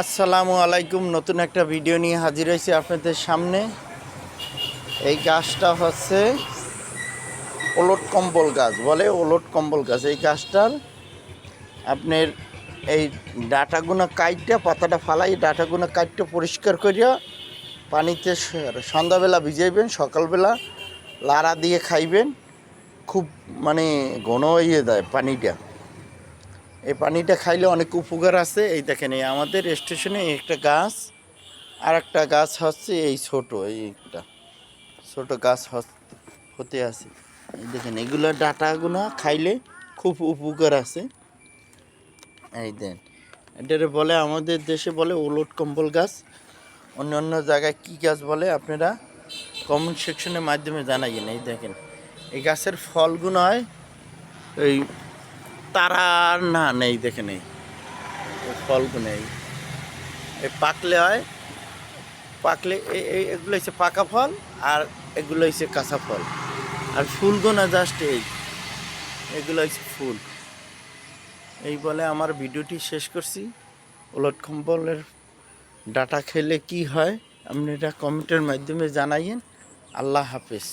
আসসালামু আলাইকুম। নতুন একটা ভিডিও নিয়ে হাজির হয়েছি আপনাদের সামনে। এই গাছটা হচ্ছে ওলট কম্বল গাছ বলে, ওলট কম্বল গাছ। এই গাছটার আপনার এই ডাঁটাগুলো কাইটটা, পাতাটা ফালাই ডাঁটাগুলো কাইটটা পরিষ্কার করিয়া পানিতে সন্ধ্যাবেলা ভিজাইবেন, সকালবেলা লাড়া দিয়ে খাইবেন। খুব মানে ঘন হয়ে যায় পানিটা। এই পানিটা খাইলে অনেক উপকার আছে। এই দেখেন, এই আমাদের স্টেশনে একটা গাছ, আর একটা গাছ হচ্ছে এই ছোট, এই একটা ছোট গাছ হতে আছে। এই দেখেন, এগুলো ডাঁটাগুলো খাইলে খুব উপকার আছে। এই দেন, এটারে বলে আমাদের দেশে বলে ওলট কম্বল গাছ। অন্য অন্য জায়গায় কী গাছ বলে আপনারা কমেন্ট সেকশনের মাধ্যমে জানাইন। এই দেখেন, এই গাছের ফলগুলো হয় এই তারার না নেই, দেখেন এই ফলগুলো এই পাকলে হয়, পাকলে এগুলো হচ্ছে পাকা ফল, আর এগুলো হচ্ছে কাঁচা ফল। আর ফুলগুলো জাস্ট এগুলো হচ্ছে ফুল। এই বলে আমার ভিডিওটি শেষ করছি। ওলট কম্বলের ডাটা খেলে কি হয় আপনারা কমেন্টের মাধ্যমে জানাইয়েন। আল্লাহ হাফেজ।